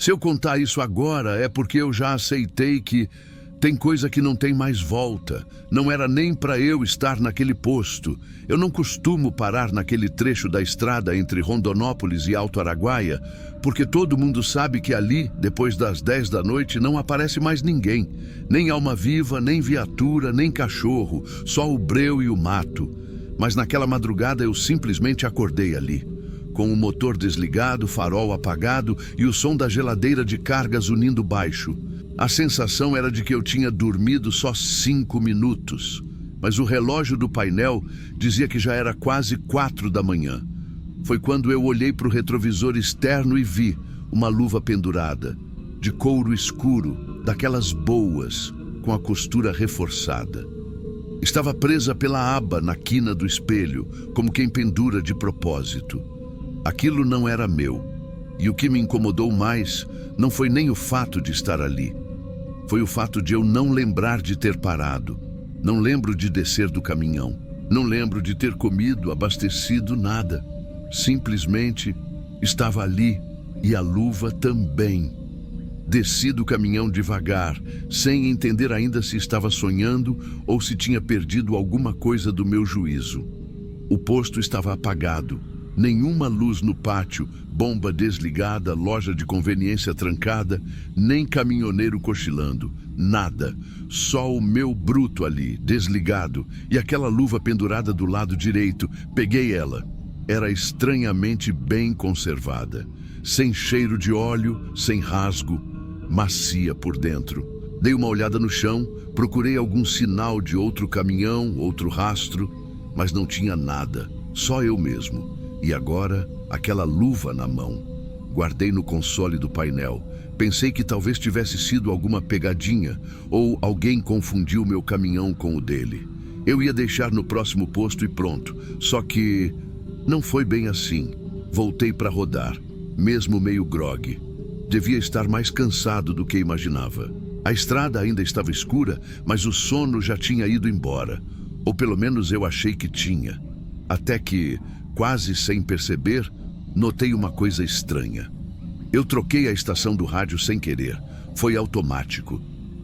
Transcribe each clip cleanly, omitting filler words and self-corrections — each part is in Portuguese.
Se eu contar isso agora, é porque eu já aceitei que tem coisa que não tem mais volta. Não era nem para eu estar naquele posto. Eu não costumo parar naquele trecho da estrada entre Rondonópolis e Alto Araguaia, porque todo mundo sabe que ali, depois das 10 da noite, não aparece mais ninguém. Nem alma viva, nem viatura, nem cachorro, só o breu e o mato. Mas naquela madrugada eu simplesmente acordei ali, com o motor desligado, farol apagado e o som da geladeira de cargas unindo baixo. A sensação era de que eu tinha dormido só 5 minutos, mas o relógio do painel dizia que já era quase 4 da manhã. Foi quando eu olhei para o retrovisor externo e vi uma luva pendurada, de couro escuro, daquelas boas, com a costura reforçada. Estava presa pela aba na quina do espelho, como quem pendura de propósito. Aquilo não era meu, e o que me incomodou mais não foi nem o fato de estar ali. Foi o fato de eu não lembrar de ter parado. Não lembro de descer do caminhão. Não lembro de ter comido, abastecido, nada. Simplesmente estava ali e a luva também. Desci do caminhão devagar, sem entender ainda se estava sonhando ou se tinha perdido alguma coisa do meu juízo. O posto estava apagado. Nenhuma luz no pátio, bomba desligada, loja de conveniência trancada, nem caminhoneiro cochilando. Nada. Só o meu bruto ali, desligado, e aquela luva pendurada do lado direito. Peguei ela. Era estranhamente bem conservada. Sem cheiro de óleo, sem rasgo, macia por dentro. Dei uma olhada no chão, procurei algum sinal de outro caminhão, outro rastro, mas não tinha nada. Só eu mesmo. E agora, aquela luva na mão. Guardei no console do painel. Pensei que talvez tivesse sido alguma pegadinha ou alguém confundiu meu caminhão com o dele. Eu ia deixar no próximo posto e pronto. Só que não foi bem assim. Voltei para rodar, mesmo meio grogue. Devia estar mais cansado do que imaginava. A estrada ainda estava escura, mas o sono já tinha ido embora. Ou pelo menos eu achei que tinha. Até que, quase sem perceber, notei uma coisa estranha. Eu troquei a estação do rádio sem querer. Foi automático.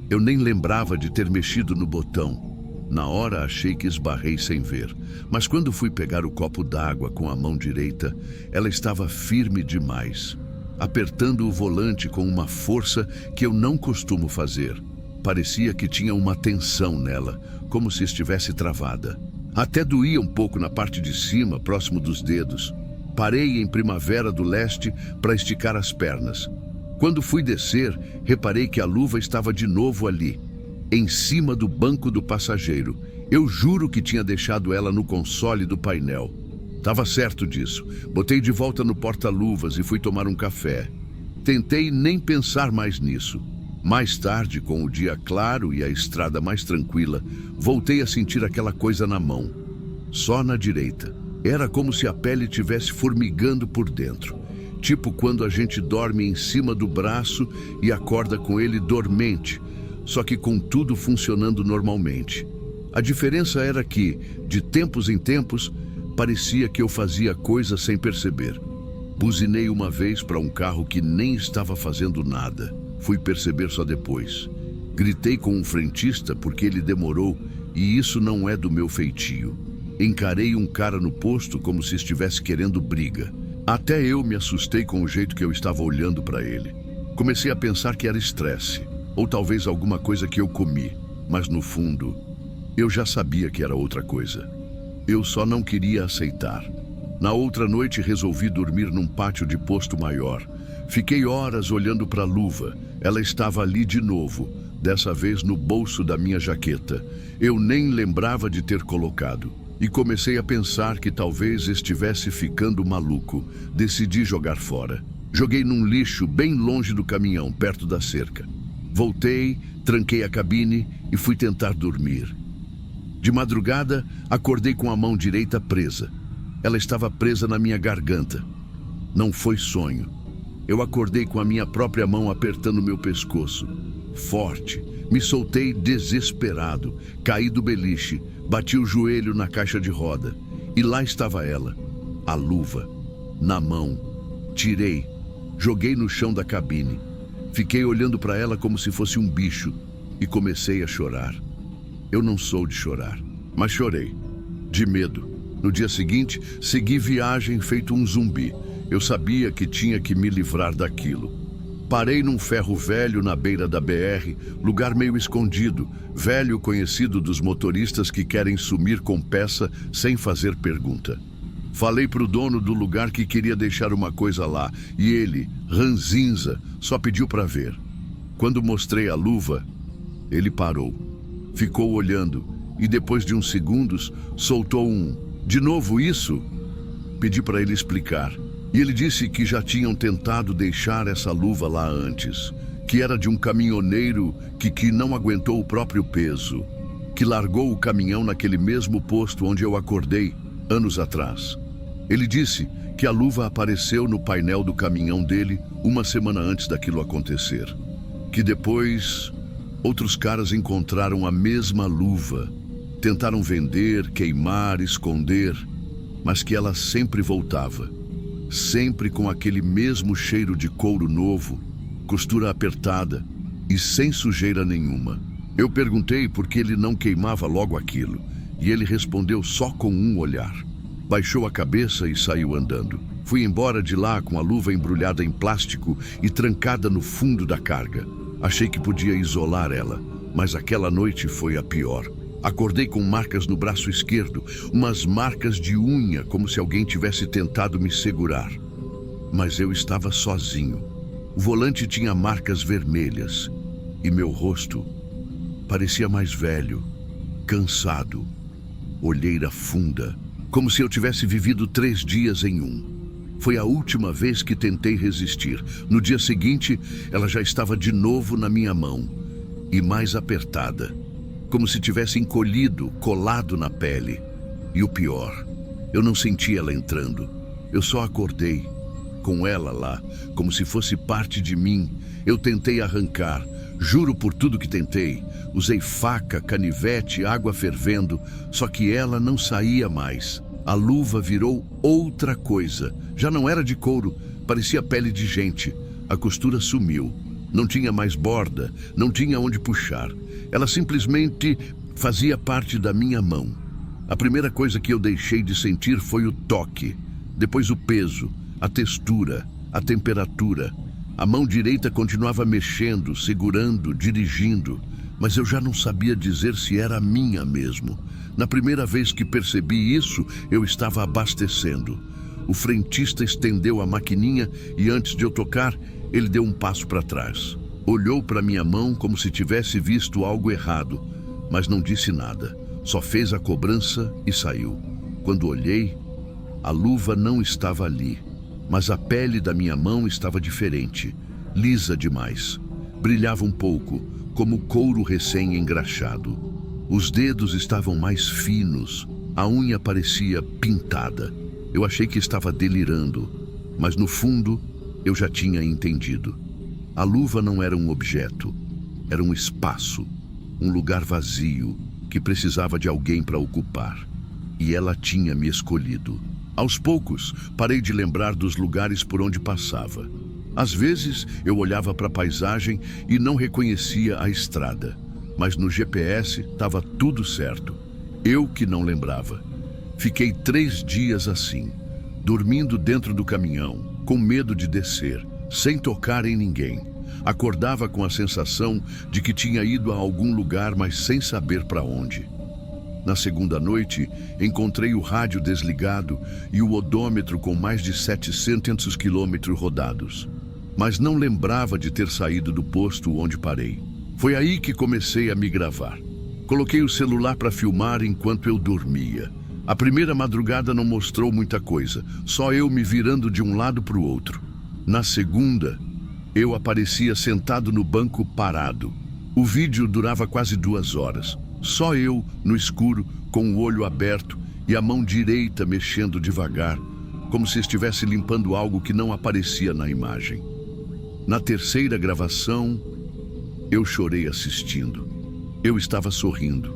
Eu nem lembrava de ter mexido no botão. Na hora achei que esbarrei sem ver. Mas quando fui pegar o copo d'água com a mão direita, ela estava firme demais, apertando o volante com uma força que eu não costumo fazer. Parecia que tinha uma tensão nela, como se estivesse travada. Até doía um pouco na parte de cima, próximo dos dedos. Parei em Primavera do Leste para esticar as pernas. Quando fui descer, reparei que a luva estava de novo ali, em cima do banco do passageiro. Eu juro que tinha deixado ela no console do painel. Estava certo disso. Botei de volta no porta-luvas e fui tomar um café. Tentei nem pensar mais nisso. Mais tarde, com o dia claro e a estrada mais tranquila, voltei a sentir aquela coisa na mão. Só na direita. Era como se a pele estivesse formigando por dentro. Tipo quando a gente dorme em cima do braço e acorda com ele dormente, só que com tudo funcionando normalmente. A diferença era que, de tempos em tempos, parecia que eu fazia coisas sem perceber. Buzinei uma vez para um carro que nem estava fazendo nada. Fui perceber só depois. Gritei com um frentista porque ele demorou e isso não é do meu feitio. Encarei um cara no posto como se estivesse querendo briga. Até eu me assustei com o jeito que eu estava olhando para ele. Comecei a pensar que era estresse, ou talvez alguma coisa que eu comi, mas no fundo, eu já sabia que era outra coisa. Eu só não queria aceitar. Na outra noite resolvi dormir num pátio de posto maior. Fiquei horas olhando para a luva. Ela estava ali de novo, dessa vez no bolso da minha jaqueta. Eu nem lembrava de ter colocado. E comecei a pensar que talvez estivesse ficando maluco. Decidi jogar fora. Joguei num lixo bem longe do caminhão, perto da cerca. Voltei, tranquei a cabine e fui tentar dormir. De madrugada, acordei com a mão direita presa. Ela estava presa na minha garganta. Não foi sonho. Eu acordei com a minha própria mão apertando meu pescoço. Forte. Me soltei desesperado. Caí do beliche. Bati o joelho na caixa de roda. E lá estava ela. A luva. Na mão. Tirei. Joguei no chão da cabine. Fiquei olhando para ela como se fosse um bicho e comecei a chorar. Eu não sou de chorar, mas chorei, de medo. No dia seguinte, segui viagem feito um zumbi. Eu sabia que tinha que me livrar daquilo. Parei num ferro velho na beira da BR, lugar meio escondido, velho conhecido dos motoristas que querem sumir com peça sem fazer pergunta. Falei pro dono do lugar que queria deixar uma coisa lá, e ele, ranzinza, só pediu para ver. Quando mostrei a luva, ele parou. Ficou olhando e depois de uns segundos soltou um: "De novo isso?" Pedi para ele explicar. E ele disse que já tinham tentado deixar essa luva lá antes, que era de um caminhoneiro que não aguentou o próprio peso, que largou o caminhão naquele mesmo posto onde eu acordei anos atrás. Ele disse que a luva apareceu no painel do caminhão dele uma semana antes daquilo acontecer, que depois outros caras encontraram a mesma luva, tentaram vender, queimar, esconder, mas que ela sempre voltava. Sempre com aquele mesmo cheiro de couro novo, costura apertada e sem sujeira nenhuma. Eu perguntei por que ele não queimava logo aquilo, e ele respondeu só com um olhar. Baixou a cabeça e saiu andando. Fui embora de lá com a luva embrulhada em plástico e trancada no fundo da carga. Achei que podia isolar ela, mas aquela noite foi a pior. Acordei com marcas no braço esquerdo, umas marcas de unha, como se alguém tivesse tentado me segurar. Mas eu estava sozinho. O volante tinha marcas vermelhas e meu rosto parecia mais velho, cansado, olheira funda, como se eu tivesse vivido 3 dias em um. Foi a última vez que tentei resistir. No dia seguinte, ela já estava de novo na minha mão e mais apertada, como se tivesse encolhido, colado na pele. E o pior, eu não senti ela entrando. Eu só acordei, com ela lá, como se fosse parte de mim. Eu tentei arrancar, juro por tudo que tentei. Usei faca, canivete, água fervendo, só que ela não saía mais. A luva virou outra coisa. Já não era de couro, parecia pele de gente. A costura sumiu. Não tinha mais borda, não tinha onde puxar. Ela simplesmente fazia parte da minha mão. A primeira coisa que eu deixei de sentir foi o toque, depois o peso, a textura, a temperatura. A mão direita continuava mexendo, segurando, dirigindo, mas eu já não sabia dizer se era minha mesmo. Na primeira vez que percebi isso, eu estava abastecendo. O frentista estendeu a maquininha e antes de eu tocar, ele deu um passo para trás. Olhou para minha mão como se tivesse visto algo errado, mas não disse nada. Só fez a cobrança e saiu. Quando olhei, a luva não estava ali, mas a pele da minha mão estava diferente, lisa demais. Brilhava um pouco, como couro recém-engraxado. Os dedos estavam mais finos, a unha parecia pintada. Eu achei que estava delirando, mas no fundo eu já tinha entendido. A luva não era um objeto, era um espaço, um lugar vazio que precisava de alguém para ocupar. E ela tinha me escolhido. Aos poucos, parei de lembrar dos lugares por onde passava. Às vezes, eu olhava para a paisagem e não reconhecia a estrada. Mas no GPS estava tudo certo. Eu que não lembrava. Fiquei 3 dias assim, dormindo dentro do caminhão, com medo de descer, sem tocar em ninguém. Acordava com a sensação de que tinha ido a algum lugar, mas sem saber para onde. Na segunda noite, encontrei o rádio desligado e o odômetro com mais de 700 quilômetros rodados. Mas não lembrava de ter saído do posto onde parei. Foi aí que comecei a me gravar. Coloquei o celular para filmar enquanto eu dormia. A primeira madrugada não mostrou muita coisa, só eu me virando de um lado para o outro. Na segunda, eu aparecia sentado no banco parado. O vídeo durava quase 2 horas. Só eu, no escuro, com o olho aberto e a mão direita mexendo devagar, como se estivesse limpando algo que não aparecia na imagem. Na terceira gravação, eu chorei assistindo. Eu estava sorrindo,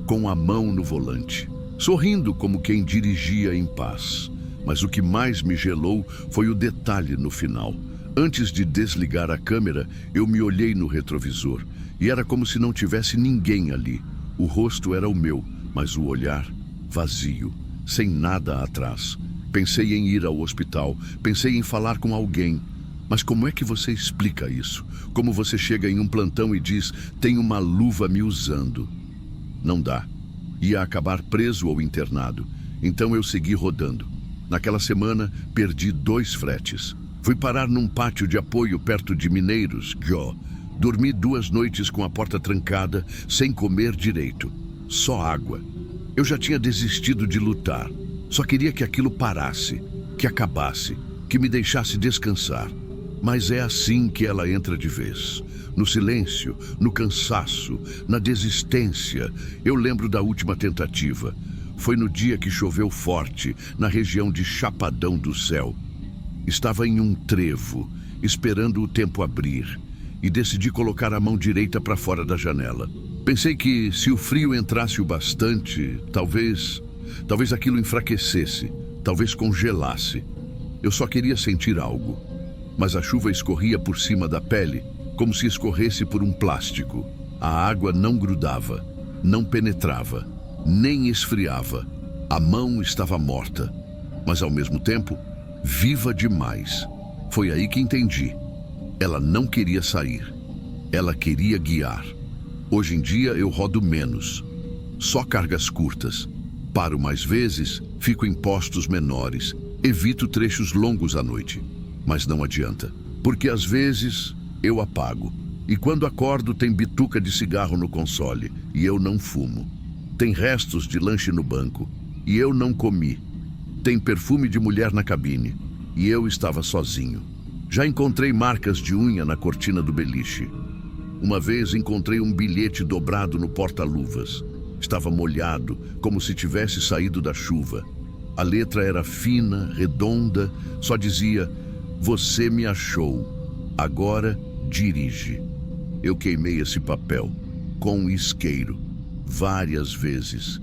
com a mão no volante. Sorrindo como quem dirigia em paz. Mas o que mais me gelou foi o detalhe no final. Antes de desligar a câmera, eu me olhei no retrovisor e era como se não tivesse ninguém ali. O rosto era o meu, mas o olhar vazio, sem nada atrás. Pensei em ir ao hospital, pensei em falar com alguém. Mas como é que você explica isso? Como você chega em um plantão e diz, tem uma luva me usando? Não dá. Ia acabar preso ou internado. Então eu segui rodando. Naquela semana, perdi 2 fretes. Fui parar num pátio de apoio perto de Mineiros, Gyo. Dormi 2 noites com a porta trancada, sem comer direito. Só água. Eu já tinha desistido de lutar. Só queria que aquilo parasse, que acabasse, que me deixasse descansar. Mas é assim que ela entra de vez. No silêncio, no cansaço, na desistência. Eu lembro da última tentativa. Foi no dia que choveu forte, na região de Chapadão do Céu. Estava em um trevo, esperando o tempo abrir, e decidi colocar a mão direita para fora da janela. Pensei que, se o frio entrasse o bastante, talvez aquilo enfraquecesse, talvez congelasse. Eu só queria sentir algo. Mas a chuva escorria por cima da pele, como se escorresse por um plástico. A água não grudava, não penetrava, nem esfriava. A mão estava morta, mas ao mesmo tempo, viva demais. Foi aí que entendi. Ela não queria sair. Ela queria guiar. Hoje em dia eu rodo menos. Só cargas curtas. Paro mais vezes, fico em postos menores. Evito trechos longos à noite. Mas não adianta, porque às vezes eu apago. E quando acordo tem bituca de cigarro no console e eu não fumo. Tem restos de lanche no banco e eu não comi. Tem perfume de mulher na cabine e eu estava sozinho. Já encontrei marcas de unha na cortina do beliche. Uma vez encontrei um bilhete dobrado no porta-luvas. Estava molhado, como se tivesse saído da chuva. A letra era fina, redonda, só dizia: "Você me achou, agora dirige." Eu queimei esse papel, com um isqueiro, várias vezes.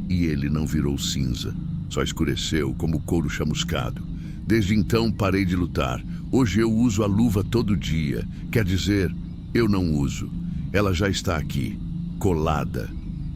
E ele não virou cinza, só escureceu como couro chamuscado. Desde então parei de lutar. Hoje eu uso a luva todo dia. Quer dizer, eu não uso. Ela já está aqui, colada,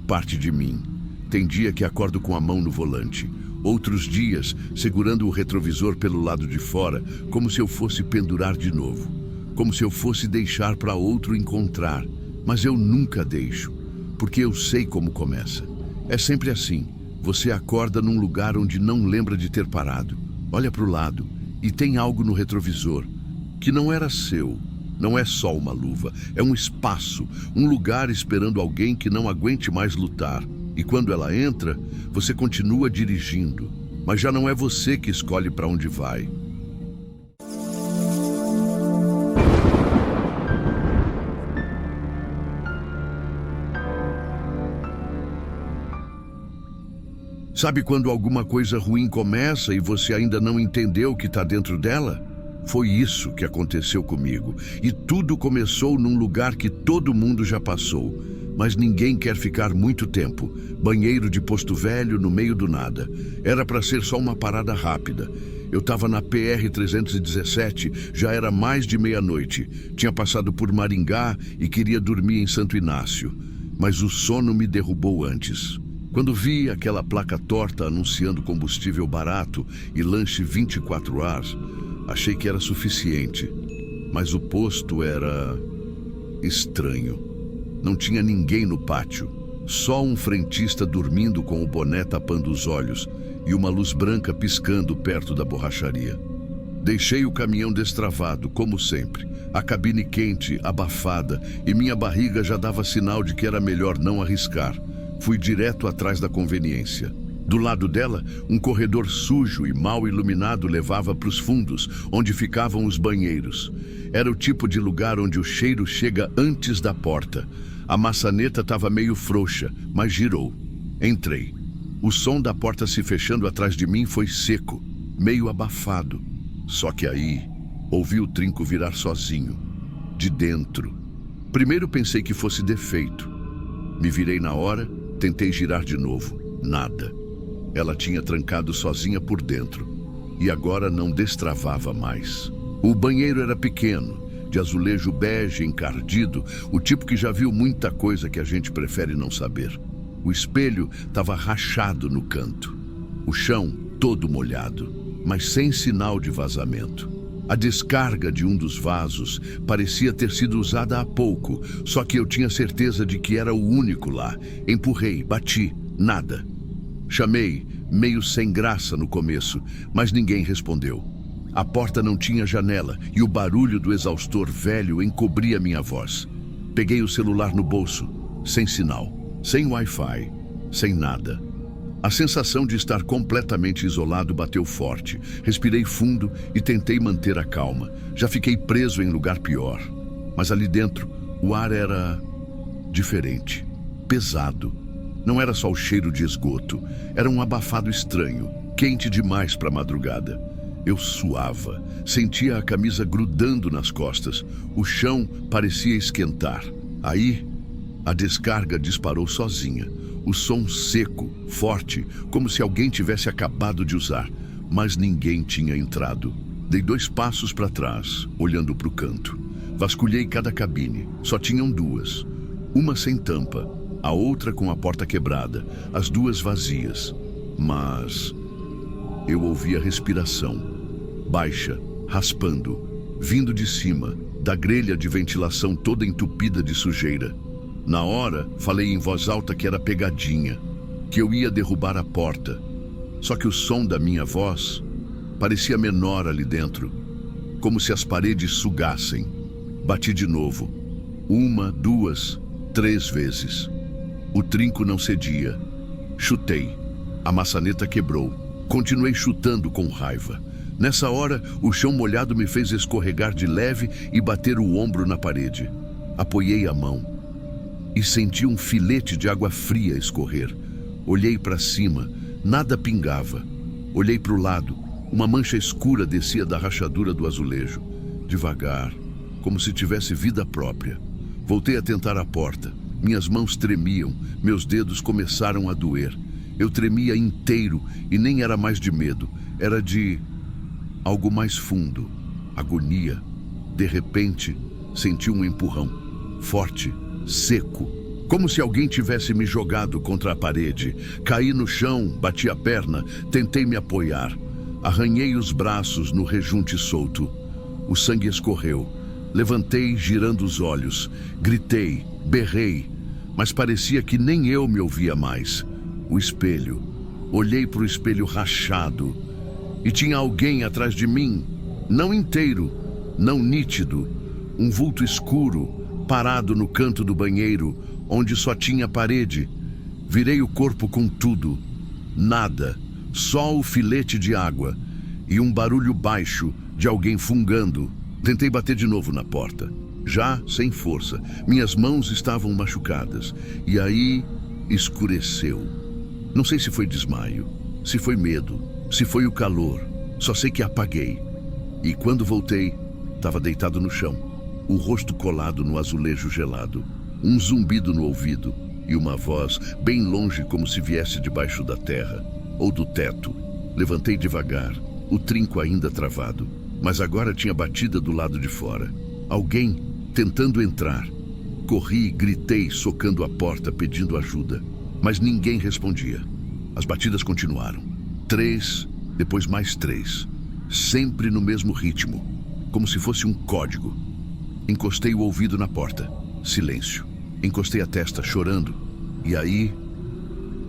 parte de mim. Tem dia que acordo com a mão no volante. Outros dias, segurando o retrovisor pelo lado de fora, como se eu fosse pendurar de novo. Como se eu fosse deixar para outro encontrar. Mas eu nunca deixo, porque eu sei como começa. É sempre assim. Você acorda num lugar onde não lembra de ter parado. Olha para o lado e tem algo no retrovisor que não era seu. Não é só uma luva, é um espaço, um lugar esperando alguém que não aguente mais lutar. E quando ela entra, você continua dirigindo, mas já não é você que escolhe para onde vai. Sabe quando alguma coisa ruim começa e você ainda não entendeu o que está dentro dela? Foi isso que aconteceu comigo. E tudo começou num lugar que todo mundo já passou. Mas ninguém quer ficar muito tempo. Banheiro de posto velho no meio do nada. Era para ser só uma parada rápida. Eu estava na PR-317, já era mais de meia-noite. Tinha passado por Maringá e queria dormir em Santo Inácio. Mas o sono me derrubou antes. Quando vi aquela placa torta anunciando combustível barato e lanche 24 horas, achei que era suficiente. Mas o posto era estranho. Não tinha ninguém no pátio. Só um frentista dormindo com o boné tapando os olhos e uma luz branca piscando perto da borracharia. Deixei o caminhão destravado, como sempre. A cabine quente, abafada, e minha barriga já dava sinal de que era melhor não arriscar. Fui direto atrás da conveniência. Do lado dela, um corredor sujo e mal iluminado levava para os fundos, onde ficavam os banheiros. Era o tipo de lugar onde o cheiro chega antes da porta. A maçaneta estava meio frouxa, mas girou. Entrei. O som da porta se fechando atrás de mim foi seco, meio abafado. Só que aí, ouvi o trinco virar sozinho, de dentro. Primeiro pensei que fosse defeito. Me virei na hora, tentei girar de novo. Nada. Ela tinha trancado sozinha por dentro. E agora não destravava mais. O banheiro era pequeno, de azulejo bege encardido, o tipo que já viu muita coisa que a gente prefere não saber. O espelho estava rachado no canto. O chão todo molhado, mas sem sinal de vazamento. A descarga de um dos vasos parecia ter sido usada há pouco, só que eu tinha certeza de que era o único lá. Empurrei, bati, nada. Chamei, meio sem graça no começo, mas ninguém respondeu. A porta não tinha janela e o barulho do exaustor velho encobria minha voz. Peguei o celular no bolso, sem sinal, sem Wi-Fi, sem nada. A sensação de estar completamente isolado bateu forte. Respirei fundo e tentei manter a calma. Já fiquei preso em lugar pior. Mas ali dentro, o ar era diferente, pesado. Não era só o cheiro de esgoto, era um abafado estranho, quente demais para a madrugada. Eu suava, sentia a camisa grudando nas costas. O chão parecia esquentar. Aí, a descarga disparou sozinha. O som seco, forte, como se alguém tivesse acabado de usar, mas ninguém tinha entrado. Dei 2 passos para trás, olhando para o canto. Vasculhei cada cabine, só tinham 2. Uma sem tampa, a outra com a porta quebrada, as 2 vazias. Mas eu ouvi a respiração, baixa, raspando, vindo de cima, da grelha de ventilação toda entupida de sujeira. Na hora, falei em voz alta que era pegadinha, que eu ia derrubar a porta. Só que o som da minha voz parecia menor ali dentro, como se as paredes sugassem. Bati de novo. 1, 2, 3 vezes. O trinco não cedia. Chutei. A maçaneta quebrou. Continuei chutando com raiva. Nessa hora, o chão molhado me fez escorregar de leve e bater o ombro na parede. Apoiei a mão e senti um filete de água fria escorrer. Olhei para cima, nada pingava. Olhei para o lado, uma mancha escura descia da rachadura do azulejo. Devagar, como se tivesse vida própria. Voltei a tentar a porta. Minhas mãos tremiam, meus dedos começaram a doer. Eu tremia inteiro e nem era mais de medo, era de algo mais fundo, agonia. De repente, senti um empurrão, forte, seco, como se alguém tivesse me jogado contra a parede. Caí no chão, bati a perna, tentei me apoiar. Arranhei os braços no rejunte solto. O sangue escorreu. Levantei, girando os olhos. Gritei, berrei, mas parecia que nem eu me ouvia mais. O espelho. Olhei para o espelho rachado e tinha alguém atrás de mim, não inteiro, não nítido, um vulto escuro, parado no canto do banheiro, onde só tinha parede. Virei o corpo com tudo. Nada, só o filete de água e um barulho baixo de alguém fungando. Tentei bater de novo na porta, já sem força. Minhas mãos estavam machucadas. E aí, escureceu. Não sei se foi desmaio, se foi medo, se foi o calor. Só sei que apaguei. E quando voltei, estava deitado no chão, o rosto colado no azulejo gelado, um zumbido no ouvido e uma voz bem longe, como se viesse debaixo da terra ou do teto. Levantei devagar, o trinco ainda travado, mas agora tinha batida do lado de fora. Alguém tentando entrar. Corri e gritei, socando a porta, pedindo ajuda, mas ninguém respondia. As batidas continuaram. 3, depois mais 3, sempre no mesmo ritmo, como se fosse um código. Encostei o ouvido na porta. Silêncio. Encostei a testa, chorando. E aí,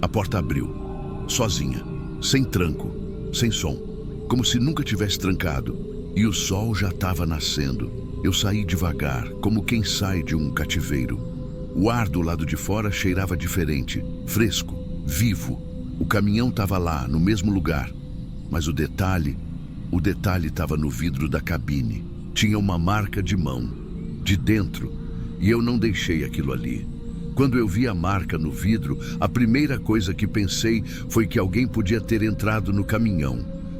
a porta abriu. Sozinha. Sem tranco. Sem som. Como se nunca tivesse trancado. E o sol já estava nascendo. Eu saí devagar, como quem sai de um cativeiro. O ar do lado de fora cheirava diferente. Fresco. Vivo. O caminhão estava lá, no mesmo lugar. Mas o detalhe estava no vidro da cabine. Tinha uma marca de mão. De dentro, e eu não deixei aquilo ali. Quando eu vi a marca no vidro, a primeira coisa que pensei foi que alguém podia ter entrado no caminhão,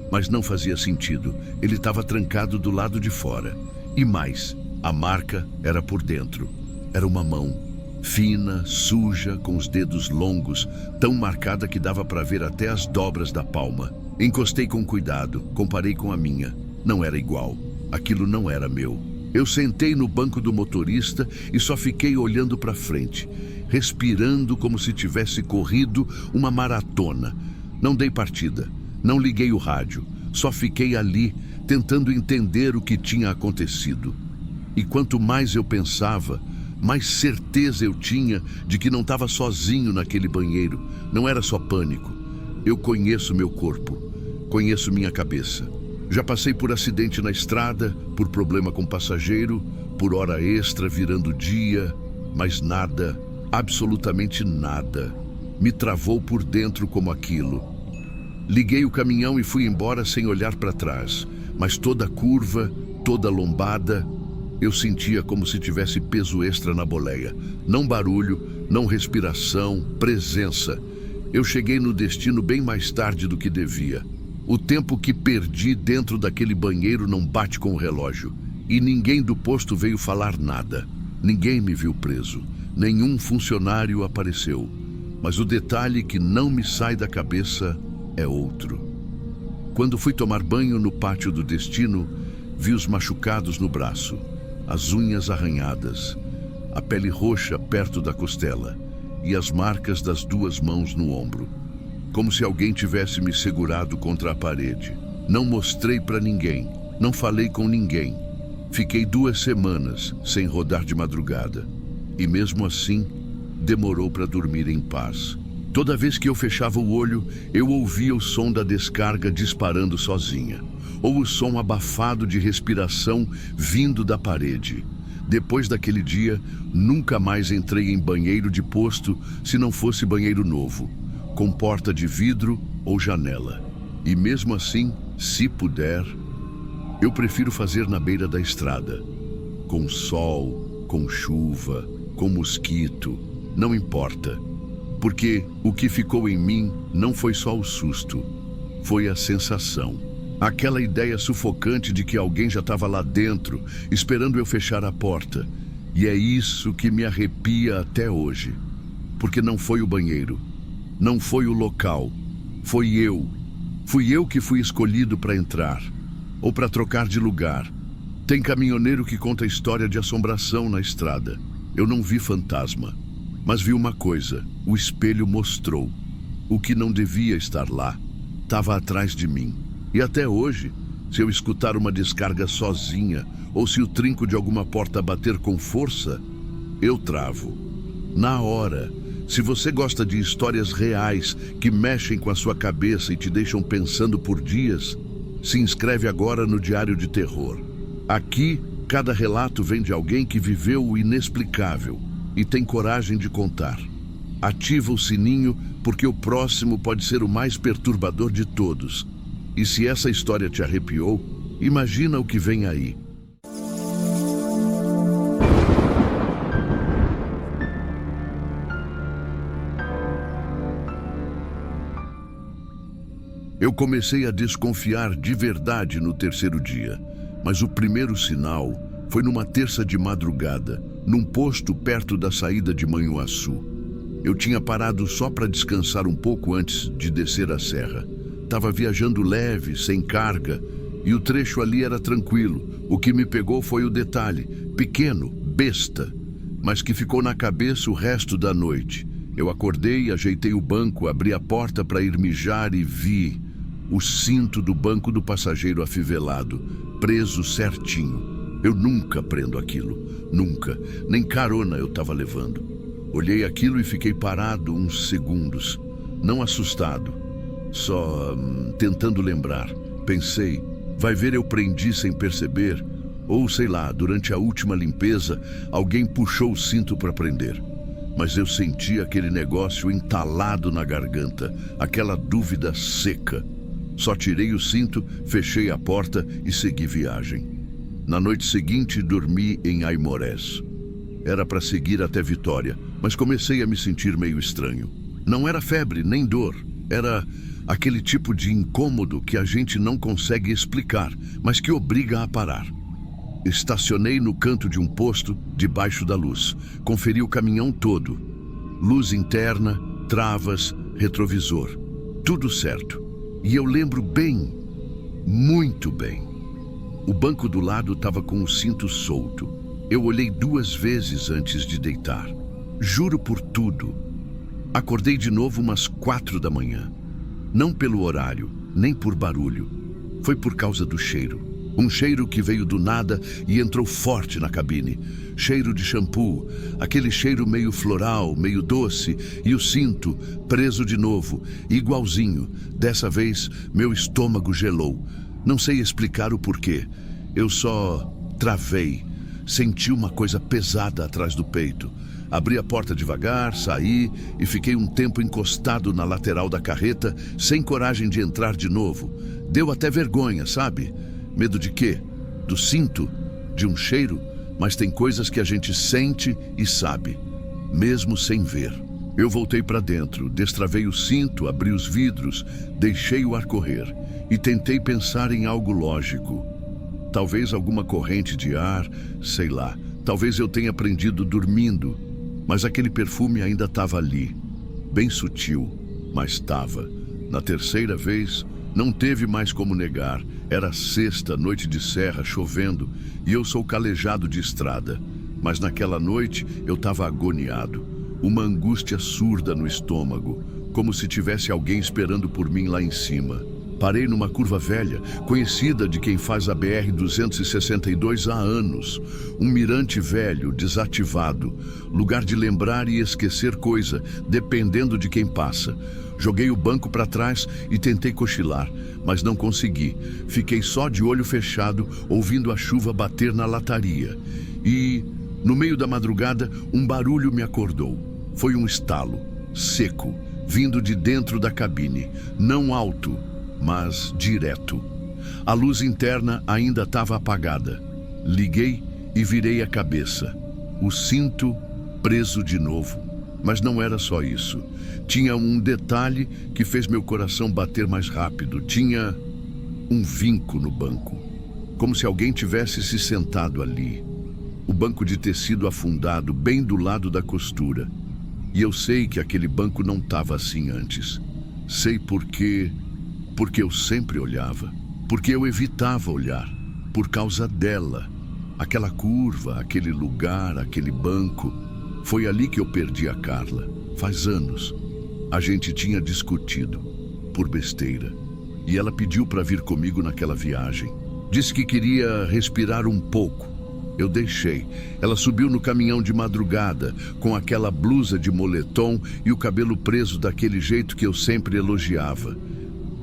mas não fazia sentido. Ele estava trancado do lado de fora. E mais, a marca era por dentro. Era uma mão, fina, suja, com os dedos longos, tão marcada que dava para ver até as dobras da palma. Encostei com cuidado, comparei com a minha. Não era igual. Aquilo não era meu. Eu sentei no banco do motorista e só fiquei olhando para frente, respirando como se tivesse corrido uma maratona. Não dei partida, não liguei o rádio, só fiquei ali, tentando entender o que tinha acontecido. E quanto mais eu pensava, mais certeza eu tinha de que não estava sozinho naquele banheiro. Não era só pânico. Eu conheço meu corpo, conheço minha cabeça. Já passei por acidente na estrada, por problema com passageiro, por hora extra virando dia, mas nada, absolutamente nada, me travou por dentro como aquilo. Liguei o caminhão e fui embora sem olhar para trás, mas toda curva, toda lombada, eu sentia como se tivesse peso extra na boleia. Não barulho, não respiração, presença. Eu cheguei no destino bem mais tarde do que devia. O tempo que perdi dentro daquele banheiro não bate com o relógio. E ninguém do posto veio falar nada. Ninguém me viu preso. Nenhum funcionário apareceu. Mas o detalhe que não me sai da cabeça é outro. Quando fui tomar banho no pátio do destino, vi os machucados no braço, as unhas arranhadas, a pele roxa perto da costela e as marcas das 2 mãos no ombro. Como se alguém tivesse me segurado contra a parede. Não mostrei para ninguém, não falei com ninguém. Fiquei 2 semanas sem rodar de madrugada. E mesmo assim, demorou para dormir em paz. Toda vez que eu fechava o olho, eu ouvia o som da descarga disparando sozinha, ou o som abafado de respiração vindo da parede. Depois daquele dia, nunca mais entrei em banheiro de posto se não fosse banheiro novo, com porta de vidro ou janela. E mesmo assim, se puder, eu prefiro fazer na beira da estrada. Com sol, com chuva, com mosquito, não importa. Porque o que ficou em mim não foi só o susto, foi a sensação. Aquela ideia sufocante de que alguém já estava lá dentro, esperando eu fechar a porta. E é isso que me arrepia até hoje. Porque não foi o banheiro. Não foi o local, foi eu. Fui eu que fui escolhido para entrar, ou para trocar de lugar. Tem caminhoneiro que conta a história de assombração na estrada. Eu não vi fantasma, mas vi uma coisa, o espelho mostrou. O que não devia estar lá, estava atrás de mim. E até hoje, se eu escutar uma descarga sozinha, ou se o trinco de alguma porta bater com força, eu travo. Na hora. Se você gosta de histórias reais que mexem com a sua cabeça e te deixam pensando por dias, se inscreve agora no Diário de Terror. Aqui, cada relato vem de alguém que viveu o inexplicável e tem coragem de contar. Ativa o sininho porque o próximo pode ser o mais perturbador de todos. E se essa história te arrepiou, imagina o que vem aí. Eu comecei a desconfiar de verdade no 3º dia, mas o primeiro sinal foi numa terça de madrugada, num posto perto da saída de Manhuaçu. Eu tinha parado só para descansar um pouco antes de descer a serra. Estava viajando leve, sem carga, e o trecho ali era tranquilo. O que me pegou foi o detalhe, pequeno, besta, mas que ficou na cabeça o resto da noite. Eu acordei, ajeitei o banco, abri a porta para ir mijar e vi o cinto do banco do passageiro afivelado, preso certinho. Eu nunca prendo aquilo, nunca, nem carona eu estava levando. Olhei aquilo e fiquei parado uns segundos, não assustado, só tentando lembrar. Pensei, vai ver eu prendi sem perceber, ou sei lá, durante a última limpeza, alguém puxou o cinto para prender. Mas eu senti aquele negócio entalado na garganta, aquela dúvida seca. Só tirei o cinto, fechei a porta e segui viagem. Na noite seguinte, dormi em Aimorés. Era para seguir até Vitória, mas comecei a me sentir meio estranho. Não era febre, nem dor. Era aquele tipo de incômodo que a gente não consegue explicar, mas que obriga a parar. Estacionei no canto de um posto, debaixo da luz. Conferi o caminhão todo. Luz interna, travas, retrovisor. Tudo certo. E eu lembro bem, muito bem. O banco do lado estava com o cinto solto. Eu olhei 2 vezes antes de deitar. Juro por tudo. Acordei de novo umas 4 da manhã. Não pelo horário, nem por barulho. Foi por causa do cheiro. Um cheiro que veio do nada e entrou forte na cabine. Cheiro de shampoo, aquele cheiro meio floral, meio doce, e o cinto preso de novo, igualzinho. Dessa vez, meu estômago gelou. Não sei explicar o porquê. Eu só travei. Senti uma coisa pesada atrás do peito. Abri a porta devagar, saí e fiquei um tempo encostado na lateral da carreta, sem coragem de entrar de novo. Deu até vergonha, sabe? Medo de quê? Do cinto? De um cheiro? Mas tem coisas que a gente sente e sabe, mesmo sem ver. Eu voltei para dentro, destravei o cinto, abri os vidros, deixei o ar correr e tentei pensar em algo lógico. Talvez alguma corrente de ar, sei lá. Talvez eu tenha aprendido dormindo, mas aquele perfume ainda estava ali. Bem sutil, mas estava. Na terceira vez, não teve mais como negar. Era sexta, noite de serra, chovendo, e eu sou calejado de estrada. Mas naquela noite eu estava agoniado. Uma angústia surda no estômago, como se tivesse alguém esperando por mim lá em cima. Parei numa curva velha, conhecida de quem faz a BR-262 há anos. Um mirante velho, desativado. Lugar de lembrar e esquecer coisa, dependendo de quem passa. Joguei o banco para trás e tentei cochilar, mas não consegui. Fiquei só de olho fechado, ouvindo a chuva bater na lataria. E, no meio da madrugada, um barulho me acordou. Foi um estalo, seco, vindo de dentro da cabine. Não alto, mas direto. A luz interna ainda estava apagada. Liguei e virei a cabeça. O cinto preso de novo. Mas não era só isso. Tinha um detalhe que fez meu coração bater mais rápido. Tinha um vinco no banco. Como se alguém tivesse se sentado ali. O banco de tecido afundado, bem do lado da costura. E eu sei que aquele banco não estava assim antes. Sei porque eu sempre olhava. Porque eu evitava olhar. Por causa dela. Aquela curva, aquele lugar, aquele banco. Foi ali que eu perdi a Carla. Faz anos. A gente tinha discutido. Por besteira. E ela pediu para vir comigo naquela viagem. Disse que queria respirar um pouco. Eu deixei. Ela subiu no caminhão de madrugada, com aquela blusa de moletom e o cabelo preso daquele jeito que eu sempre elogiava.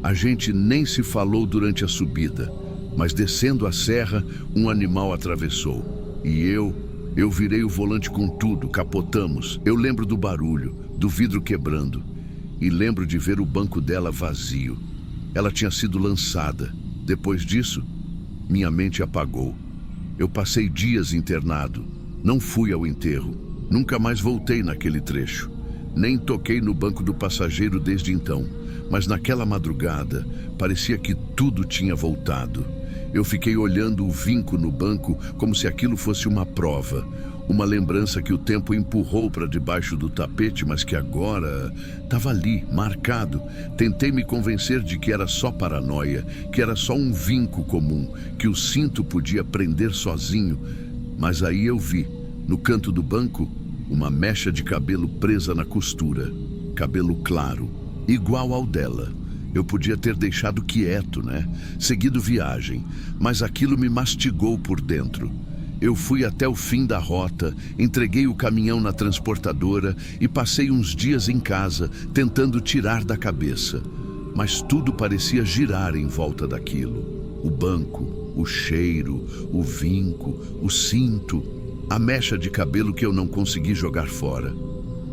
A gente nem se falou durante a subida, mas descendo a serra, um animal atravessou. E eu virei o volante com tudo, capotamos. Eu lembro do barulho, do vidro quebrando. E lembro de ver o banco dela vazio. Ela tinha sido lançada. Depois disso, minha mente apagou. Eu passei dias internado. Não fui ao enterro. Nunca mais voltei naquele trecho. Nem toquei no banco do passageiro desde então. Mas naquela madrugada, parecia que tudo tinha voltado. Eu fiquei olhando o vinco no banco como se aquilo fosse uma prova. Uma lembrança que o tempo empurrou para debaixo do tapete, mas que agora estava ali, marcado. Tentei me convencer de que era só paranoia, que era só um vinco comum, que o cinto podia prender sozinho. Mas aí eu vi, no canto do banco, uma mecha de cabelo presa na costura. Cabelo claro, igual ao dela. Eu podia ter deixado quieto, né? Seguido viagem, mas aquilo me mastigou por dentro. Eu fui até o fim da rota, entreguei o caminhão na transportadora e passei uns dias em casa, tentando tirar da cabeça. Mas tudo parecia girar em volta daquilo. O banco, o cheiro, o vinco, o cinto, a mecha de cabelo que eu não consegui jogar fora.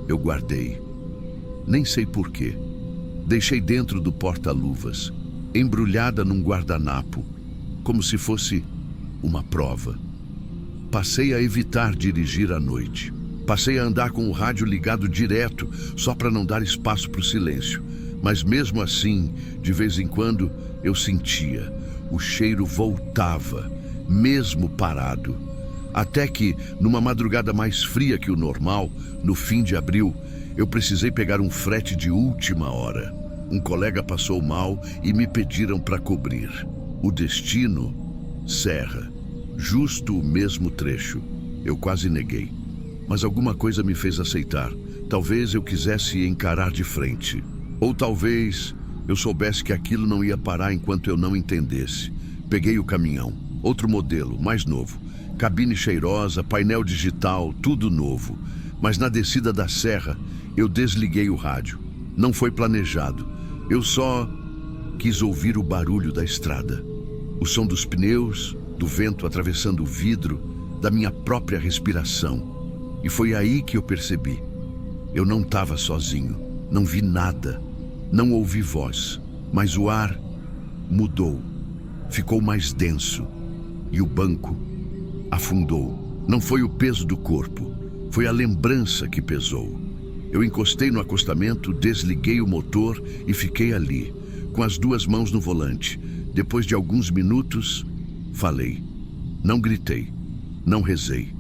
Eu guardei. Nem sei porquê. Deixei dentro do porta-luvas, embrulhada num guardanapo, como se fosse uma prova. Passei a evitar dirigir à noite. Passei a andar com o rádio ligado direto, só para não dar espaço para o silêncio. Mas mesmo assim, de vez em quando, eu sentia. O cheiro voltava, mesmo parado. Até que, numa madrugada mais fria que o normal, no fim de abril, eu precisei pegar um frete de última hora. Um colega passou mal e me pediram para cobrir. O destino, serra, justo o mesmo trecho. Eu quase neguei, mas alguma coisa me fez aceitar. Talvez eu quisesse encarar de frente, ou talvez eu soubesse que aquilo não ia parar enquanto eu não entendesse. Peguei o caminhão, outro modelo, mais novo, cabine cheirosa, painel digital, tudo novo. Mas na descida da serra, eu desliguei o rádio. Não foi planejado. Eu só quis ouvir o barulho da estrada. O som dos pneus, do vento atravessando o vidro, da minha própria respiração. E foi aí que eu percebi. Eu não estava sozinho. Não vi nada. Não ouvi voz. Mas o ar mudou. Ficou mais denso. E o banco afundou. Não foi o peso do corpo. Foi a lembrança que pesou. Eu encostei no acostamento, desliguei o motor e fiquei ali, com as duas mãos no volante. Depois de alguns minutos, falei. Não gritei, não rezei,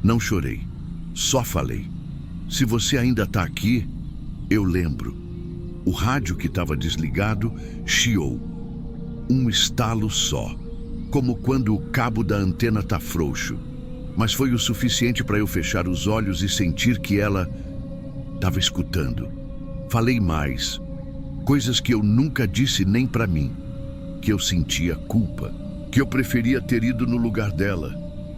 não chorei, só falei. Se você ainda está aqui, eu lembro. O rádio que estava desligado chiou. Um estalo só, como quando o cabo da antena está frouxo. Mas foi o suficiente para eu fechar os olhos e sentir que ela estava escutando. Falei mais, coisas que eu nunca disse nem para mim. Que eu sentia culpa, que eu preferia ter ido no lugar dela,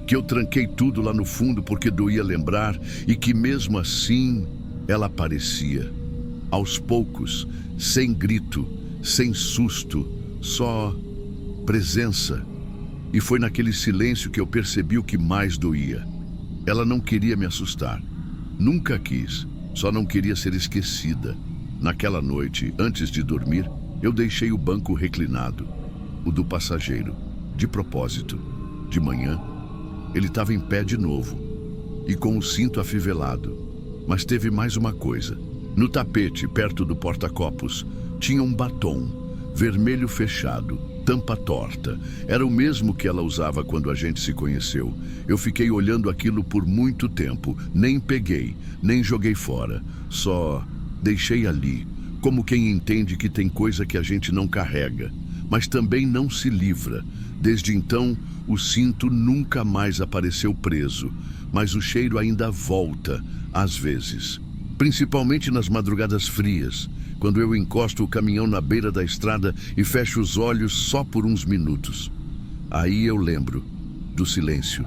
que eu tranquei tudo lá no fundo porque doía lembrar e que mesmo assim ela aparecia. Aos poucos, sem grito, sem susto, só presença. E foi naquele silêncio que eu percebi o que mais doía. Ela não queria me assustar. Nunca quis. Só não queria ser esquecida. Naquela noite, antes de dormir, eu deixei o banco reclinado. O do passageiro. De propósito. De manhã, ele estava em pé de novo. E com o cinto afivelado. Mas teve mais uma coisa. No tapete, perto do porta-copos, tinha um batom. Vermelho fechado. Tampa torta. Era o mesmo que ela usava quando a gente se conheceu. Eu fiquei olhando aquilo por muito tempo. Nem peguei, nem joguei fora. Só deixei ali, como quem entende que tem coisa que a gente não carrega, mas também não se livra. Desde então, o cinto nunca mais apareceu preso, mas o cheiro ainda volta, às vezes. Principalmente nas madrugadas frias, quando eu encosto o caminhão na beira da estrada e fecho os olhos só por uns minutos. Aí eu lembro do silêncio,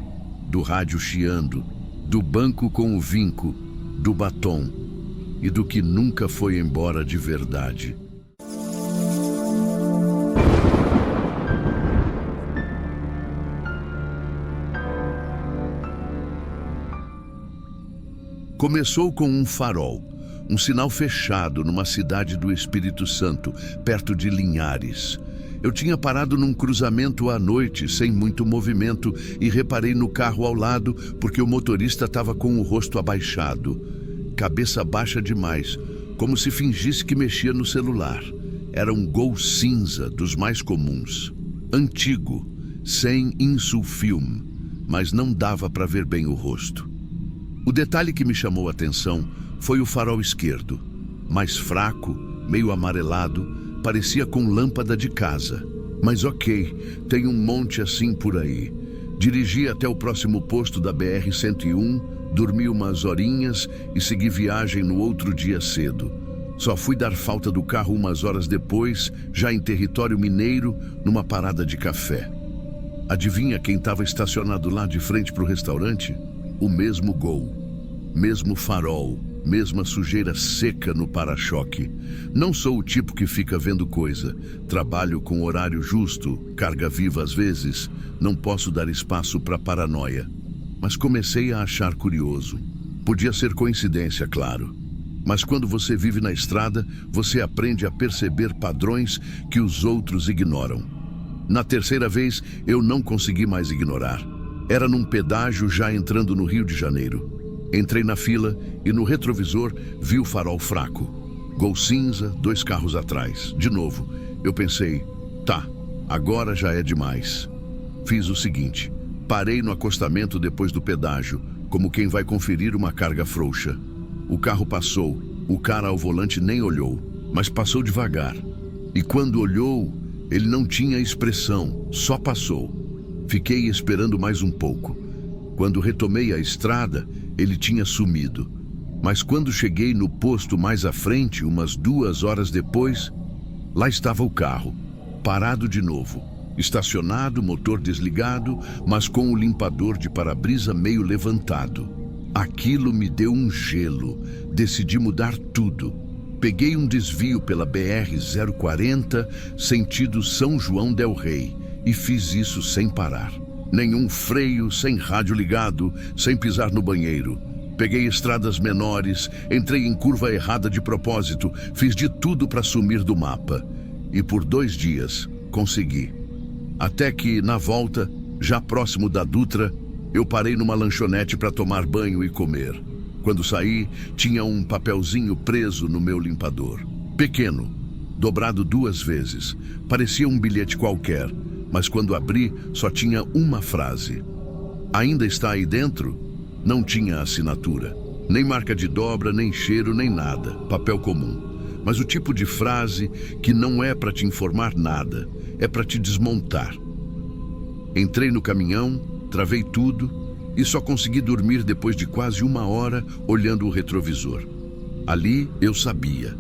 do rádio chiando, do banco com o vinco, do batom e do que nunca foi embora de verdade. Começou com um farol, um sinal fechado numa cidade do Espírito Santo, perto de Linhares. Eu tinha parado num cruzamento à noite, sem muito movimento, e reparei no carro ao lado porque o motorista estava com o rosto abaixado, cabeça baixa demais, como se fingisse que mexia no celular. Era um Gol cinza, dos mais comuns. Antigo, sem insulfilme, mas não dava para ver bem o rosto. O detalhe que me chamou a atenção foi o farol esquerdo, mais fraco, meio amarelado, parecia com lâmpada de casa. Mas ok, tem um monte assim por aí. Dirigi até o próximo posto da BR-101, dormi umas horinhas e segui viagem no outro dia cedo. Só fui dar falta do carro umas horas depois, já em território mineiro, numa parada de café. Adivinha quem estava estacionado lá de frente para o restaurante? O mesmo Gol, mesmo farol, mesma sujeira seca no para-choque. Não sou o tipo que fica vendo coisa. Trabalho com horário justo, carga viva às vezes. Não posso dar espaço para paranoia. Mas comecei a achar curioso. Podia ser coincidência, claro. Mas quando você vive na estrada, você aprende a perceber padrões que os outros ignoram. Na terceira vez, eu não consegui mais ignorar. Era num pedágio já entrando no Rio de Janeiro. Entrei na fila e no retrovisor vi o farol fraco. Gol cinza, 2 carros atrás. De novo, eu pensei, tá, agora já é demais. Fiz o seguinte, parei no acostamento depois do pedágio, como quem vai conferir uma carga frouxa. O carro passou, o cara ao volante nem olhou, mas passou devagar. E quando olhou, ele não tinha expressão, só passou. Fiquei esperando mais um pouco. Quando retomei a estrada, ele tinha sumido. Mas quando cheguei no posto mais à frente, umas 2 horas depois, lá estava o carro, parado de novo. Estacionado, motor desligado, mas com o limpador de para-brisa meio levantado. Aquilo me deu um gelo. Decidi mudar tudo. Peguei um desvio pela BR-040, sentido São João del Rei, e fiz isso sem parar. Nenhum freio, sem rádio ligado, sem pisar no banheiro. Peguei estradas menores, entrei em curva errada de propósito, fiz de tudo para sumir do mapa. E por 2 dias, consegui. Até que, na volta, já próximo da Dutra, eu parei numa lanchonete para tomar banho e comer. Quando saí, tinha um papelzinho preso no meu limpador. Pequeno, dobrado 2 vezes. Parecia um bilhete qualquer, mas quando abri, só tinha uma frase. Ainda está aí dentro? Não tinha assinatura. Nem marca de dobra, nem cheiro, nem nada. Papel comum. Mas o tipo de frase que não é para te informar nada, é para te desmontar. Entrei no caminhão, travei tudo e só consegui dormir depois de quase 1 hora olhando o retrovisor. Ali eu sabia.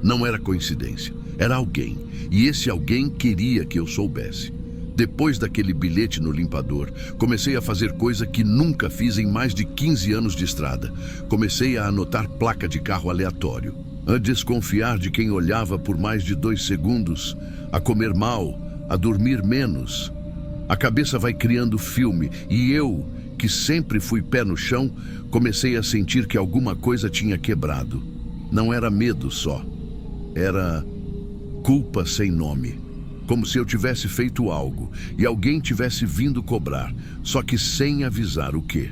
Não era coincidência, era alguém. E esse alguém queria que eu soubesse. Depois daquele bilhete no limpador, comecei a fazer coisa que nunca fiz em mais de 15 anos de estrada. Comecei a anotar placa de carro aleatório, a desconfiar de quem olhava por mais de 2 segundos, a comer mal, a dormir menos. A cabeça vai criando filme e eu, que sempre fui pé no chão, comecei a sentir que alguma coisa tinha quebrado. Não era medo só, era culpa sem nome. Como se eu tivesse feito algo e alguém tivesse vindo cobrar, só que sem avisar o quê.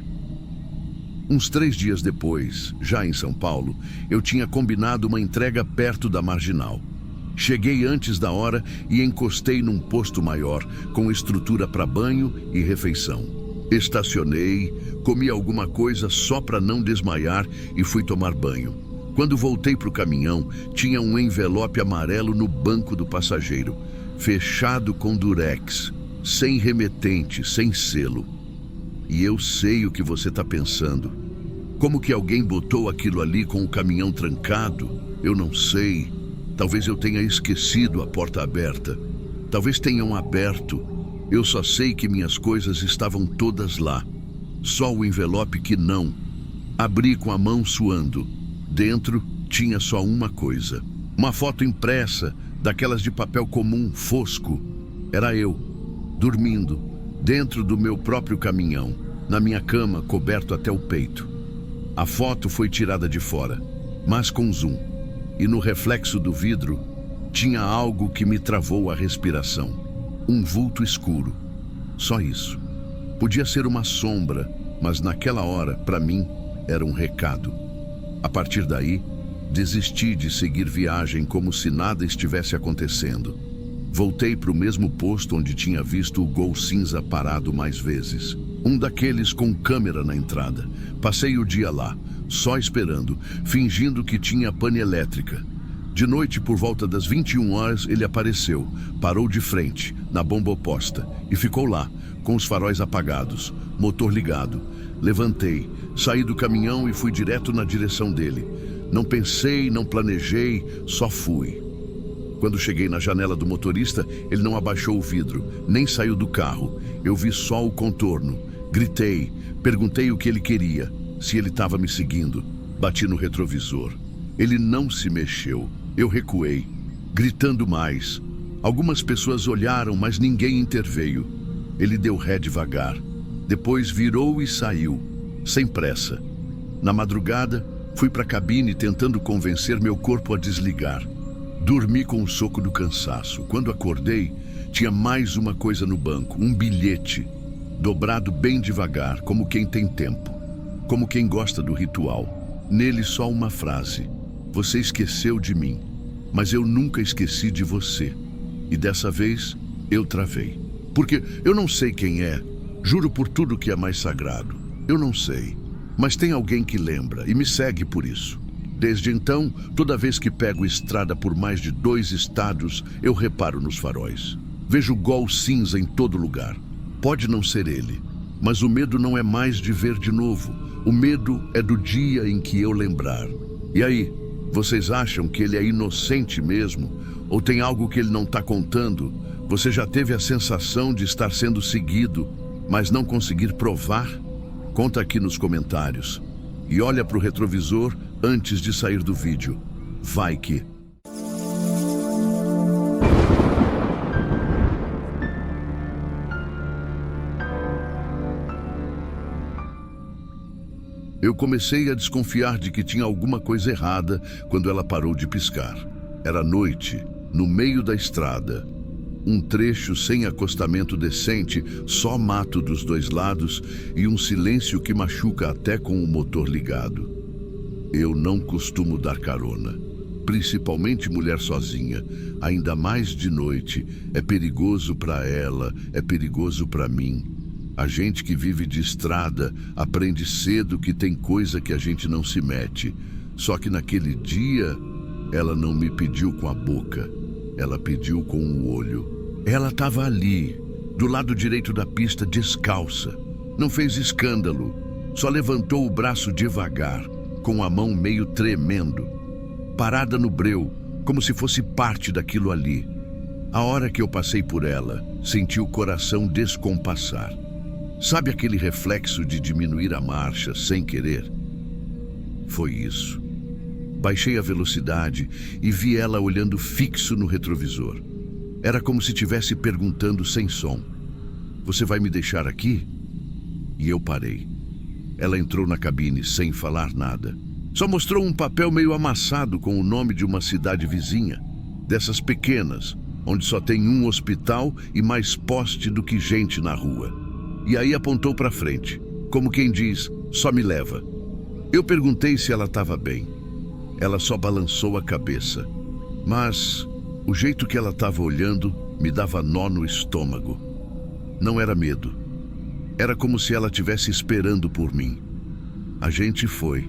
Uns 3 dias depois, já em São Paulo, eu tinha combinado uma entrega perto da Marginal. Cheguei antes da hora e encostei num posto maior, com estrutura para banho e refeição. Estacionei, comi alguma coisa só para não desmaiar e fui tomar banho. Quando voltei para o caminhão, tinha um envelope amarelo no banco do passageiro, fechado com durex, sem remetente, sem selo. E eu sei o que você está pensando. Como que alguém botou aquilo ali com o caminhão trancado? Eu não sei. Talvez eu tenha esquecido a porta aberta. Talvez tenham aberto. Eu só sei que minhas coisas estavam todas lá. Só o envelope que não. Abri com a mão suando. Dentro tinha só uma coisa. Uma foto impressa, daquelas de papel comum, fosco. Era eu, dormindo, dentro do meu próprio caminhão, na minha cama, coberto até o peito. A foto foi tirada de fora, mas com zoom. E no reflexo do vidro, tinha algo que me travou a respiração. Um vulto escuro. Só isso. Podia ser uma sombra, mas naquela hora, para mim, era um recado. A partir daí, desisti de seguir viagem como se nada estivesse acontecendo. Voltei para o mesmo posto onde tinha visto o Gol cinza parado mais vezes. Um daqueles com câmera na entrada. Passei o dia lá, só esperando, fingindo que tinha pane elétrica. De noite, por volta das 21 horas, ele apareceu, parou de frente, na bomba oposta, e ficou lá, com os faróis apagados, motor ligado. Levantei, saí do caminhão e fui direto na direção dele. Não pensei, não planejei, só fui. Quando cheguei na janela do motorista, ele não abaixou o vidro, nem saiu do carro. Eu vi só o contorno. Gritei, perguntei o que ele queria, se ele estava me seguindo. Bati no retrovisor. Ele não se mexeu. Eu recuei, gritando mais. Algumas pessoas olharam, mas ninguém interveio. Ele deu ré devagar. Depois virou e saiu, sem pressa. Na madrugada, fui para a cabine tentando convencer meu corpo a desligar. Dormi com o soco do cansaço. Quando acordei, tinha mais uma coisa no banco, um bilhete, dobrado bem devagar, como quem tem tempo, como quem gosta do ritual. Nele só uma frase: você esqueceu de mim, mas eu nunca esqueci de você. E dessa vez, eu travei. Porque eu não sei quem é, juro por tudo que é mais sagrado. Eu não sei, mas tem alguém que lembra e me segue por isso. Desde então, toda vez que pego estrada por mais de 2 estados, eu reparo nos faróis. Vejo Gol cinza em todo lugar. Pode não ser ele, mas o medo não é mais de ver de novo. O medo é do dia em que eu lembrar. E aí, vocês acham que ele é inocente mesmo? Ou tem algo que ele não está contando? Você já teve a sensação de estar sendo seguido, mas não conseguir provar? Conta aqui nos comentários. E olha para o retrovisor antes de sair do vídeo. Vai que... Eu comecei a desconfiar de que tinha alguma coisa errada quando ela parou de piscar. Era noite, no meio da estrada. Um trecho sem acostamento decente, só mato dos dois lados e um silêncio que machuca até com o motor ligado. Eu não costumo dar carona, principalmente mulher sozinha, ainda mais de noite. É perigoso para ela, é perigoso para mim. A gente que vive de estrada aprende cedo que tem coisa que a gente não se mete. Só que naquele dia, ela não me pediu com a boca, ela pediu com o olho. Ela estava ali, do lado direito da pista, descalça. Não fez escândalo, só levantou o braço devagar, com a mão meio tremendo. Parada no breu, como se fosse parte daquilo ali. A hora que eu passei por ela, senti o coração descompassar. Sabe aquele reflexo de diminuir a marcha sem querer? Foi isso. Baixei a velocidade e vi ela olhando fixo no retrovisor. Era como se estivesse perguntando sem som: "Você vai me deixar aqui?" E eu parei. Ela entrou na cabine sem falar nada. Só mostrou um papel meio amassado com o nome de uma cidade vizinha, dessas pequenas, onde só tem um hospital e mais poste do que gente na rua. E aí apontou para frente, como quem diz: "Só me leva." Eu perguntei se ela estava bem. Ela só balançou a cabeça. Mas o jeito que ela estava olhando me dava nó no estômago. Não era medo. Era como se ela estivesse esperando por mim. A gente foi.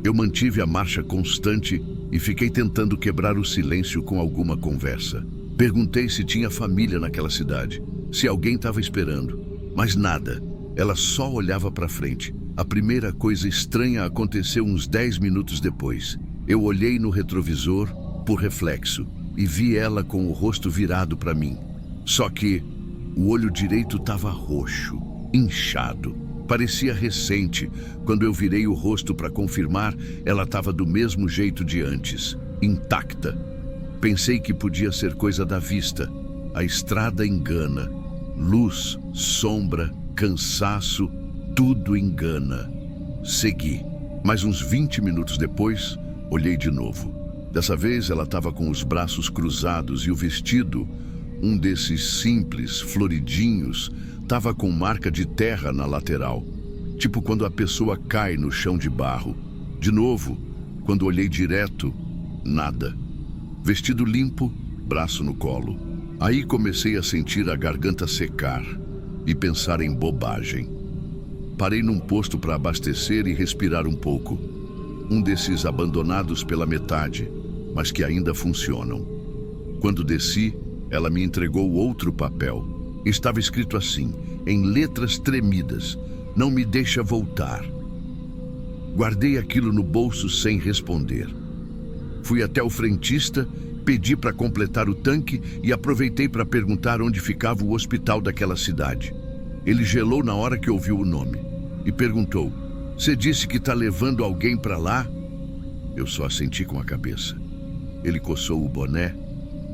Eu mantive a marcha constante e fiquei tentando quebrar o silêncio com alguma conversa. Perguntei se tinha família naquela cidade, se alguém estava esperando. Mas nada. Ela só olhava para frente. A primeira coisa estranha aconteceu uns 10 minutos depois. Eu olhei no retrovisor, por reflexo, e vi ela com o rosto virado para mim. Só que o olho direito estava roxo, inchado. Parecia recente. Quando eu virei o rosto para confirmar, ela estava do mesmo jeito de antes, intacta. Pensei que podia ser coisa da vista. A estrada engana. Luz, sombra, cansaço, tudo engana. Segui. Mas uns 20 minutos depois, olhei de novo. Dessa vez ela estava com os braços cruzados e o vestido, um desses simples, floridinhos, estava com marca de terra na lateral. Tipo quando a pessoa cai no chão de barro. De novo, quando olhei direto, nada. Vestido limpo, braço no colo. Aí comecei a sentir a garganta secar e pensar em bobagem. Parei num posto para abastecer e respirar um pouco. Um desses abandonados pela metade, mas que ainda funcionam. Quando desci, ela me entregou outro papel. Estava escrito assim, em letras tremidas: "Não me deixa voltar." Guardei aquilo no bolso sem responder. Fui até o frentista, pedi para completar o tanque e aproveitei para perguntar onde ficava o hospital daquela cidade. Ele gelou na hora que ouviu o nome e perguntou: "Você disse que está levando alguém para lá?" Eu só assenti com a cabeça. Ele coçou o boné,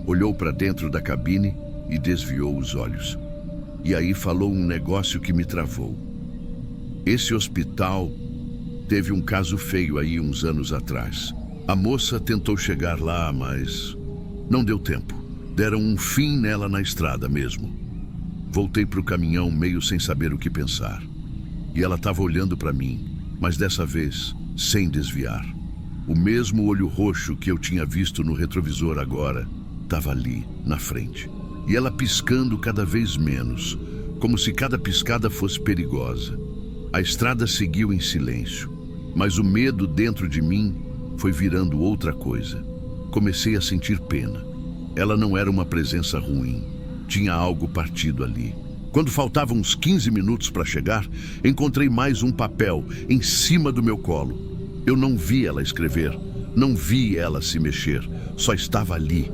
olhou para dentro da cabine e desviou os olhos. E aí falou um negócio que me travou. Esse hospital teve um caso feio aí uns anos atrás. A moça tentou chegar lá, mas não deu tempo. Deram um fim nela na estrada mesmo. Voltei para o caminhão meio sem saber o que pensar. E ela estava olhando para mim, mas dessa vez sem desviar. O mesmo olho roxo que eu tinha visto no retrovisor agora estava ali, na frente. E ela piscando cada vez menos, como se cada piscada fosse perigosa. A estrada seguiu em silêncio, mas o medo dentro de mim foi virando outra coisa. Comecei a sentir pena. Ela não era uma presença ruim. Tinha algo partido ali. Quando faltavam uns 15 minutos para chegar, encontrei mais um papel em cima do meu colo. Eu não vi ela escrever, não vi ela se mexer, só estava ali.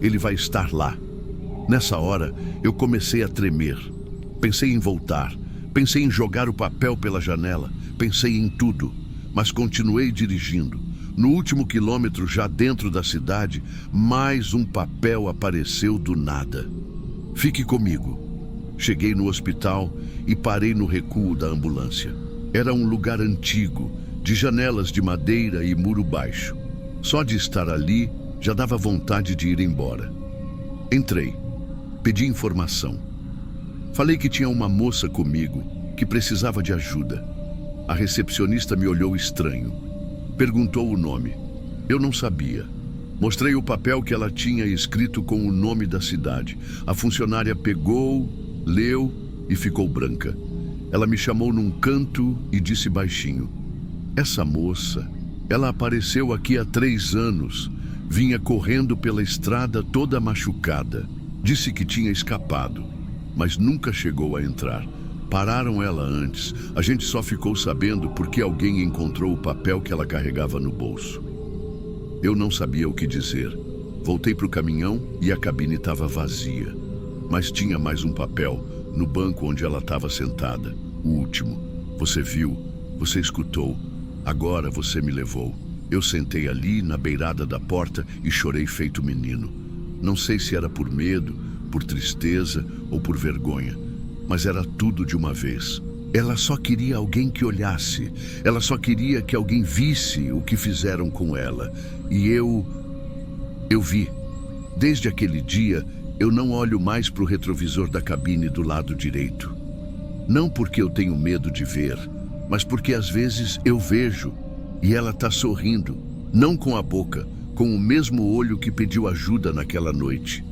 Ele vai estar lá. Nessa hora, eu comecei a tremer. Pensei em voltar, pensei em jogar o papel pela janela, pensei em tudo, mas continuei dirigindo. No último quilômetro, já dentro da cidade, mais um papel apareceu do nada. Fique comigo. Cheguei no hospital e parei no recuo da ambulância. Era um lugar antigo, de janelas de madeira e muro baixo. Só de estar ali, já dava vontade de ir embora. Entrei. Pedi informação. Falei que tinha uma moça comigo, que precisava de ajuda. A recepcionista me olhou estranho. Perguntou o nome. Eu não sabia. Mostrei o papel que ela tinha escrito com o nome da cidade. A funcionária pegou, leu e ficou branca. Ela me chamou num canto e disse baixinho: essa moça, ela apareceu aqui há 3 anos. Vinha correndo pela estrada toda machucada. Disse que tinha escapado, mas nunca chegou a entrar. Pararam ela antes. A gente só ficou sabendo porque alguém encontrou o papel que ela carregava no bolso. Eu não sabia o que dizer. Voltei para o caminhão e a cabine estava vazia. Mas tinha mais um papel no banco onde ela estava sentada. O último. Você viu, você escutou. Agora você me levou. Eu sentei ali na beirada da porta e chorei feito menino. Não sei se era por medo, por tristeza ou por vergonha, mas era tudo de uma vez. Ela só queria alguém que olhasse. Ela só queria que alguém visse o que fizeram com ela. E eu vi. Desde aquele dia, eu não olho mais para o retrovisor da cabine do lado direito. Não porque eu tenho medo de ver, mas porque às vezes eu vejo e ela está sorrindo, não com a boca, com o mesmo olho que pediu ajuda naquela noite.